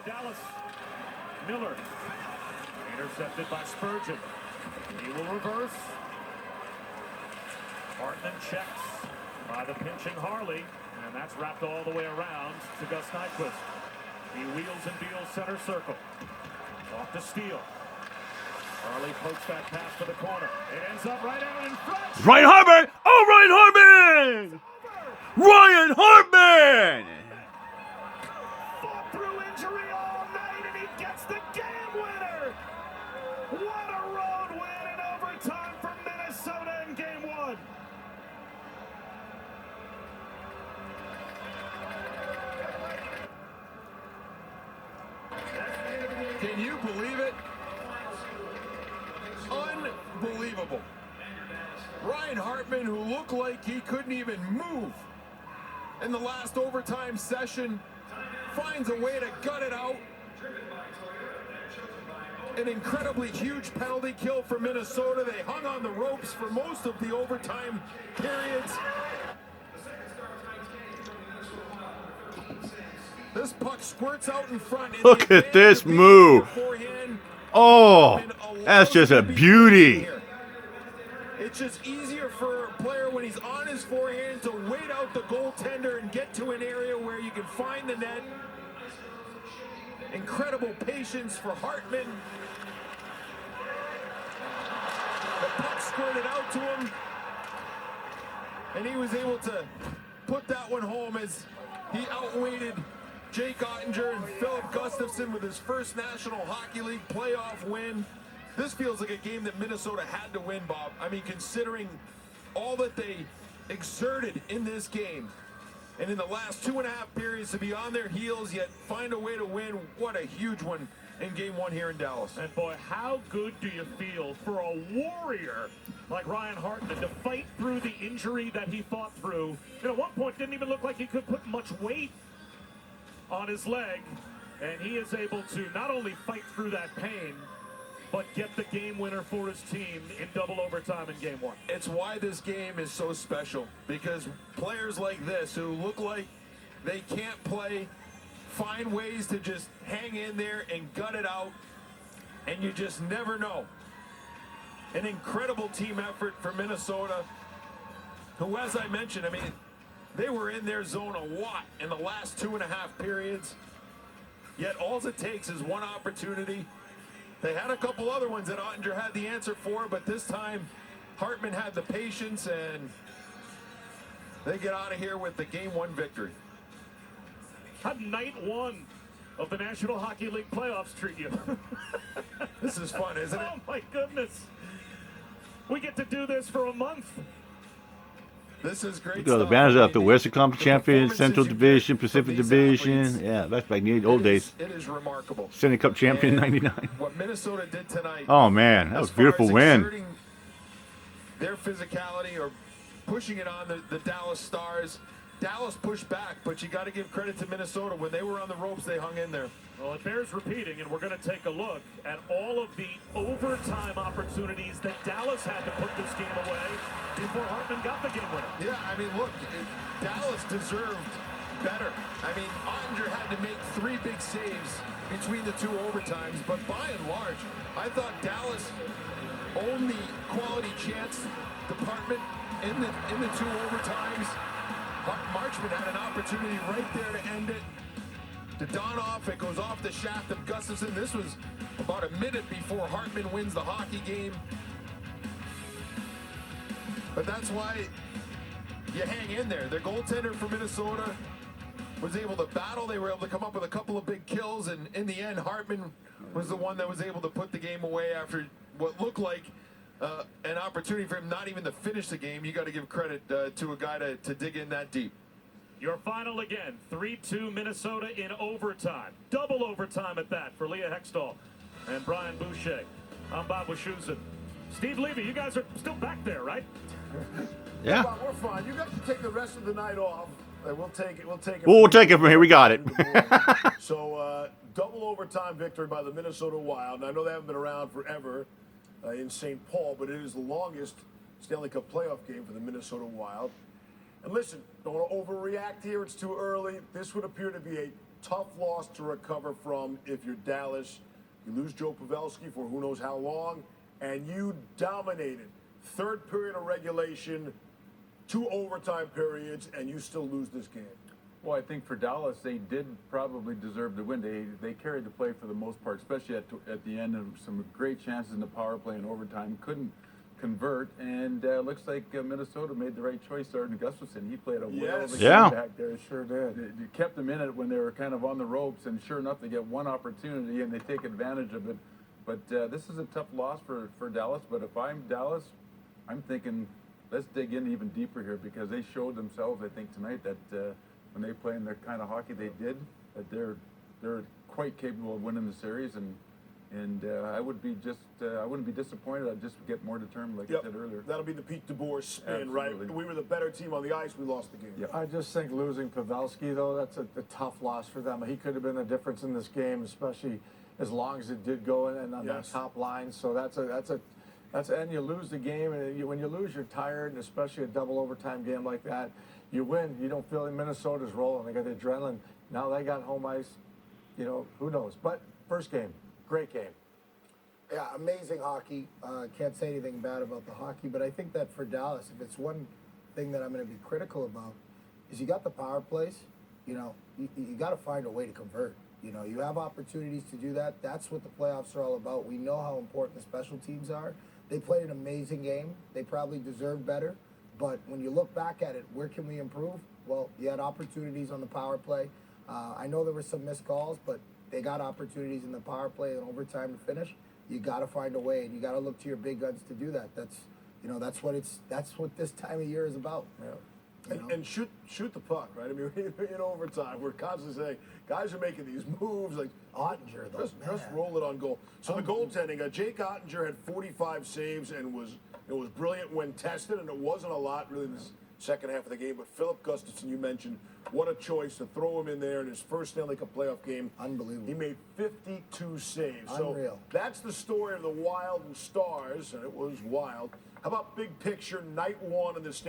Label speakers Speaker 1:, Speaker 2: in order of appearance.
Speaker 1: Dallas. Miller. Intercepted by Spurgeon. He will reverse. Hartman checks by the pinching Harley. And that's wrapped all the way around to Gus Nyquist. He wheels and deals center circle. Off to Steele. Harley pokes that pass to the corner. It ends up right out in front.
Speaker 2: Ryan Hartman! Oh, Ryan Hartman! Ryan Hartman!
Speaker 1: Fought through injury all night, and he gets the game winner. What a road win in overtime for Minnesota in Game 1.
Speaker 3: Can you believe it? Unbelievable. Ryan Hartman, who looked like he couldn't even move in the last overtime session, finds a way to gut it out. An incredibly huge penalty kill for Minnesota. They hung on the ropes for most of the overtime periods. This puck squirts out in front.
Speaker 2: Look at this move. Oh, that's just a beauty.
Speaker 3: It's just easier for a player when he's on his forehand to wait out the goaltender and get to an area where you can find the net. Incredible patience for Hartman. The puck squirted out to him, and he was able to put that one home as he outweighted Jake Ottinger and Philip Gustafson with his first National Hockey League playoff win. This feels like a game that Minnesota had to win, Bob. I mean, considering all that they exerted in this game, and in the last 2.5 periods to be on their heels, yet find a way to win. What a huge one in Game 1 here in Dallas.
Speaker 1: And boy, how good do you feel for a warrior like Ryan Hartman to fight through the injury that he fought through? And at one point, didn't even look like he could put much weight on his leg, and he is able to not only fight through that pain, but get the game winner for his team in double overtime in Game 1.
Speaker 3: It's why this game is so special, because players like this who look like they can't play find ways to just hang in there and gut it out, and you just never know. An incredible team effort for Minnesota, who, as I mentioned, I mean, they were in their zone a lot in the last 2.5 periods, yet all it takes is one opportunity. They had a couple other ones that Ottinger had the answer for, but this time Hartman had the patience, and they get out of here with the Game 1 victory.
Speaker 1: How'd night 1 of the National Hockey League playoffs treat you?
Speaker 3: This is fun, isn't it?
Speaker 1: Oh my goodness. We get to do this for a month.
Speaker 3: This is great.
Speaker 2: Look at the banners up. The Western Conference champion, Central Division, Pacific Division. Yeah, that's back in the old days.
Speaker 3: It is remarkable.
Speaker 2: Stanley Cup champion in '99.
Speaker 3: What Minnesota did tonight.
Speaker 2: Oh man, that was a beautiful win.
Speaker 3: Their physicality or pushing it on the Dallas Stars. Dallas pushed back, but you got to give credit to Minnesota. When they were on the ropes, they hung in there.
Speaker 1: Well, it bears repeating, and we're going to take a look at all of the overtime opportunities that Dallas had to put this game away before Hartman got the game winner.
Speaker 3: Yeah, I mean, look, Dallas deserved better. I mean, Ottinger had to make 3 big saves between the 2 overtimes, but by and large, I thought Dallas owned the quality chance department in the 2 overtimes. Marchman had an opportunity right there to end it. To Donoff, it goes off the shaft of Gustafson. This was about a minute before Hartman wins the hockey game. But that's why you hang in there. The goaltender for Minnesota was able to battle. They were able to come up with a couple of big kills, and in the end, Hartman was the one that was able to put the game away after what looked like an opportunity for him not even to finish the game. You got to give credit to a guy to dig in that deep.
Speaker 1: Your final again, 3-2 Minnesota in overtime. Double overtime at that for Leah Hextall and Brian Boucher. I'm Bob Wischusen. Steve Levy, you guys are still back there, right?
Speaker 2: Yeah.
Speaker 4: Bob, we're fine. You got to take the rest of the night off. We'll take it.
Speaker 2: We'll take it from here. We got it.
Speaker 4: So, double overtime victory by the Minnesota Wild. And I know they haven't been around forever in St. Paul, but it is the longest Stanley Cup playoff game for the Minnesota Wild. And listen, don't want to overreact here. It's too early. This would appear to be a tough loss to recover from if you're Dallas. You lose Joe Pavelski for who knows how long, and you dominated. Third period of regulation, 2 overtime periods, and you still lose this game.
Speaker 5: Well, I think for Dallas, they did probably deserve to win. They carried the play for the most part, especially at the end, and some great chances in the power play and overtime. Couldn't convert, and looks like Minnesota made the right choice. Arden Gustafsson, he played a whale of a
Speaker 2: Yeah.
Speaker 5: game back there. Sure did. It kept them in it when they were kind of on the ropes, and sure enough, they get one opportunity and they take advantage of it. But this is a tough loss for Dallas. But if I'm Dallas, I'm thinking let's dig in even deeper here, because they showed themselves, I think, tonight that when they play in the kind of hockey they did, that they're quite capable of winning the series. And I wouldn't be disappointed. I'd just get more determined, like I said earlier.
Speaker 4: That'll be the Pete DeBoer spin,
Speaker 5: Absolutely.
Speaker 4: right? We were the better team on the ice. We lost the game.
Speaker 5: Yep.
Speaker 6: I just think losing Pavelski, though, that's a tough loss for them. He could have been the difference in this game, especially as long as it did go in on that top line. So and you lose the game, and when you lose, you're tired, and especially a double overtime game like that. You win, you don't feel Minnesota's rolling. They got the adrenaline. Now they got home ice. You know, who knows? But first game, great game.
Speaker 7: Yeah, amazing hockey. Can't say anything bad about the hockey, but I think that for Dallas, if it's one thing that I'm going to be critical about, is you got the power plays. You know, you got to find a way to convert. You know, you have opportunities to do that. That's what the playoffs are all about. We know how important the special teams are. They played an amazing game. They probably deserved better. But when you look back at it, where can we improve? Well, you had opportunities on the power play. I know there were some missed calls, but they got opportunities in the power play and overtime to finish. You got to find a way, and you got to look to your big guns to do that. That's what this time of year is about.
Speaker 4: Yeah. And shoot the puck, right? I mean, in overtime, we're constantly saying guys are making these moves like
Speaker 7: Ottinger, though,
Speaker 4: just roll it on goal. So the goaltending, Jake Ottinger had 45 saves and was brilliant when tested, and it wasn't a lot really in the second half of the game. But Philip Gustafsson, you mentioned, what a choice to throw him in there in his first Stanley Cup playoff game.
Speaker 7: Unbelievable.
Speaker 4: He made 52 saves.
Speaker 7: Unreal.
Speaker 4: So that's the story of the Wild and Stars, and it was wild. How about big picture, night one in the Stanley